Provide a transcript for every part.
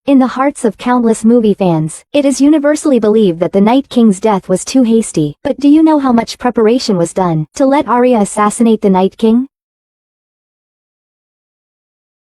In the hearts of countless movie fans, it is universally believed that the Night King's death was too hasty. But do you know how much preparation was done to let Arya assassinate the Night King?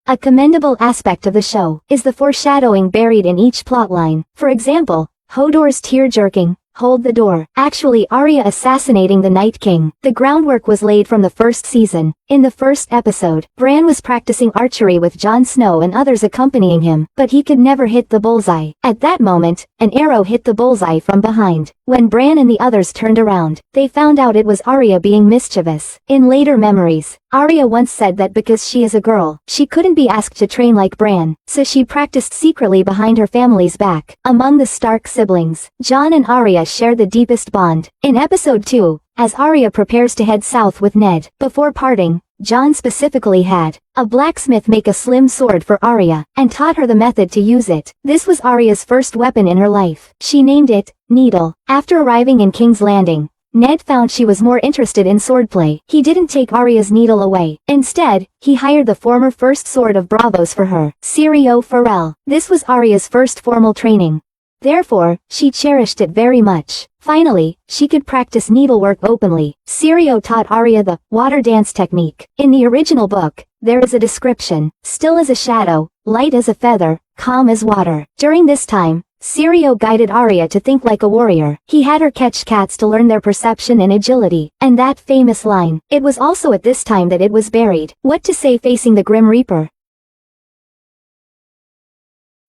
A commendable aspect of the show is the foreshadowing buried in each plotline. For example, Hodor's tear-jerking, "Hold the door," actually Arya assassinating the Night King. The groundwork was laid from the first season. In the first episode, Bran was practicing archery with Jon Snow and others accompanying him, but he could never hit the bullseye. At that moment, an arrow hit the bullseye from behind. When Bran and the others turned around, they found out it was Arya being mischievous. In later memories, Arya once said that because she is a girl, she couldn't be asked to train like Bran, so she practiced secretly behind her family's back. Among the Stark siblings, Jon and Arya share the deepest bond. In episode 2, as Arya prepares to head south with Ned, before parting, Jon specifically had a blacksmith make a slim sword for Arya, and taught her the method to use it. This was Arya's first weapon in her life. She named it Needle. After arriving in King's Landing, Ned found she was more interested in swordplay. He didn't take Arya's needle away. Instead, he hired the former First Sword of Bravos for her, Syrio Forel. This was Arya's first formal training. Therefore, she cherished it very much. Finally, she could practice needlework openly. Syrio taught Arya the water dance technique. In the original book, there is a description: still as a shadow, light as a feather, calm as water. During this time, Syrio guided Arya to think like a warrior. He had her catch cats to learn their perception and agility. And that famous line, "It was also at this time that it was buried." What to say facing the Grim Reaper?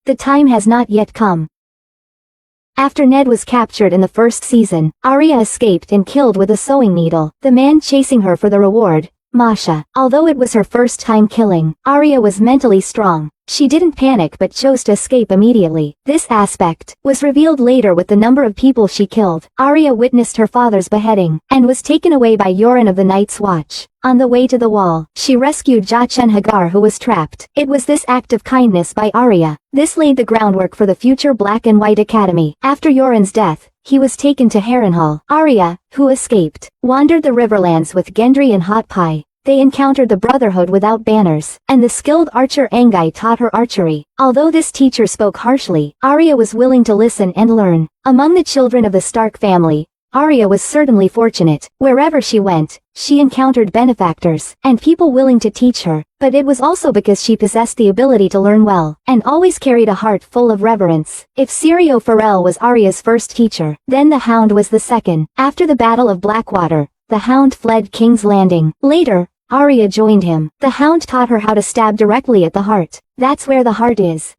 The time has not yet come. After Ned was captured in the first season, Arya escaped and killed with a sewing needle. The man chasing her for the reward, Masha. Although it was her first time killing, Arya was mentally strong. She didn't panic but chose to escape immediately. This aspect was revealed later with the number of people she killed. Arya witnessed her father's beheading, and was taken away by Yoren of the Night's Watch. On the way to the wall, she rescued Jaqen Hagar who was trapped. It was this act of kindness by Arya. This laid the groundwork for the future Black and White Academy. After Yoren's death, he was taken to Harrenhal. Arya, who escaped, wandered the Riverlands with Gendry and Hot Pie. They encountered the Brotherhood without banners, and the skilled archer Angai taught her archery. Although this teacher spoke harshly, Arya was willing to listen and learn. Among the children of the Stark family, Arya was certainly fortunate. Wherever she went, she encountered benefactors, and people willing to teach her. But it was also because she possessed the ability to learn well, and always carried a heart full of reverence. If Syrio Forel was Arya's first teacher, then the Hound was the second. After the Battle of Blackwater, the Hound fled King's Landing. Later, Arya joined him. The Hound taught her how to stab directly at the heart. That's where the heart is.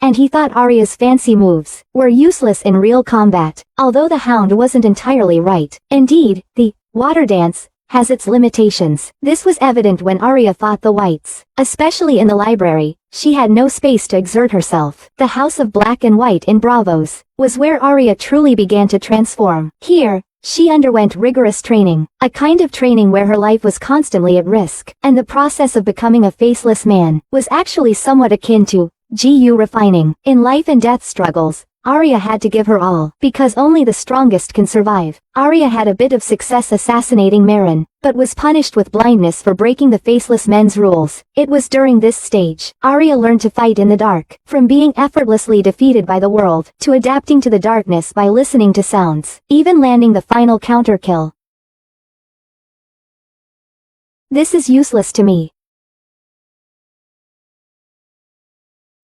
And he thought Arya's fancy moves were useless in real combat, although the Hound wasn't entirely right. Indeed, the water dance has its limitations. This was evident when Arya fought the Whites. Especially in the library, she had no space to exert herself. The House of Black and White in Bravos was where Arya truly began to transform. Here, she underwent rigorous training, a kind of training where her life was constantly at risk, and the process of becoming a faceless man was actually somewhat akin to GU refining. In life and death struggles, Arya had to give her all, because only the strongest can survive. Arya had a bit of success assassinating Meryn, but was punished with blindness for breaking the faceless men's rules. It was during this stage, Arya learned to fight in the dark, from being effortlessly defeated by the world, to adapting to the darkness by listening to sounds, even landing the final counter kill. This is useless to me.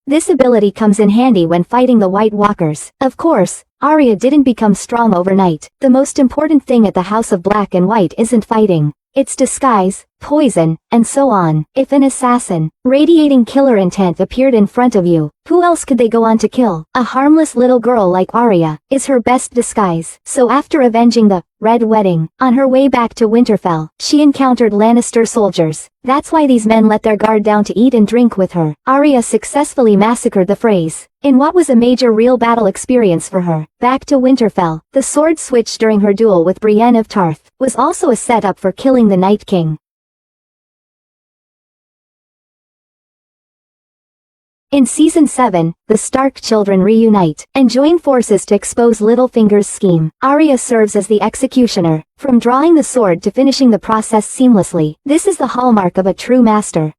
This ability comes in handy when fighting the White Walkers. Of course, Arya didn't become strong overnight. The most important thing at the House of Black and White isn't fighting. It's disguise, poison, and so on. If an assassin, radiating killer intent appeared in front of you, who else could they go on to kill? A harmless little girl like Arya is her best disguise. So after avenging the Red Wedding, on her way back to Winterfell, she encountered Lannister soldiers. That's why these men let their guard down to eat and drink with her. Arya successfully massacred the Freys, in what was a major real battle experience for her. Back to Winterfell, the sword switch during her duel with Brienne of Tarth was also a setup for killing the Night King. In Season 7, the Stark children reunite and join forces to expose Littlefinger's scheme. Arya serves as the executioner, from drawing the sword to finishing the process seamlessly. This is the hallmark of a true master.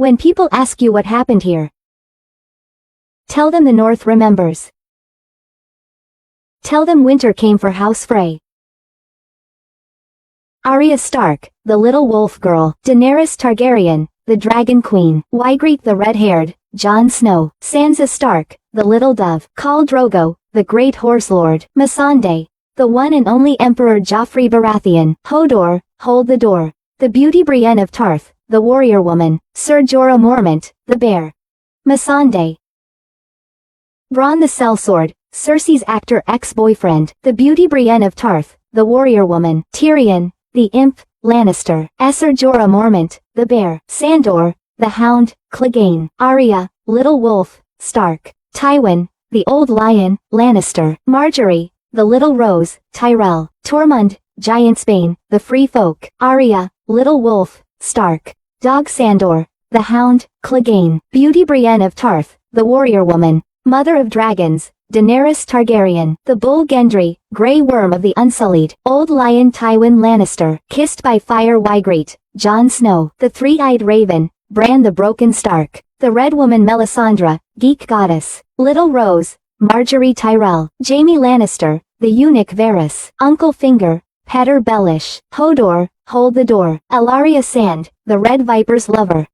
When people ask you what happened here, tell them the North remembers. Tell them winter came for House Frey. Arya Stark, the little wolf girl, Daenerys Targaryen, the Dragon Queen, Ygritte the red-haired, Jon Snow, Sansa Stark, the little dove, Khal Drogo, the great horse lord, Missandei, the one and only Emperor Joffrey Baratheon, Hodor, hold the door, the beauty Brienne of Tarth, the warrior woman, Ser Jorah Mormont, the bear, Missandei, Bronn the sellsword, Cersei's actor ex-boyfriend, the beauty Brienne of Tarth, the warrior woman, Tyrion, the imp, Lannister, Ser Jorah Mormont, the bear, Sandor, the hound, Clegane, Arya, little wolf, Stark, Tywin, the old lion, Lannister, Marjorie, the little rose, Tyrell, Tormund, Giantsbane, the free folk, Arya, little wolf, Stark, dog Sandor, the hound, Clegane, beauty Brienne of Tarth, the warrior woman, mother of dragons, Daenerys Targaryen, the bull Gendry, grey worm of the Unsullied, old lion Tywin Lannister, kissed by fire Ygritte, Jon Snow, the three-eyed raven, Bran the broken Stark, the red woman Melisandre, geek goddess, little Rose, Marjorie Tyrell, Jaime Lannister, the eunuch Varys, Uncle Finger, Petter Baelish, Hodor, hold the door, Elaria Sand, the red viper's lover,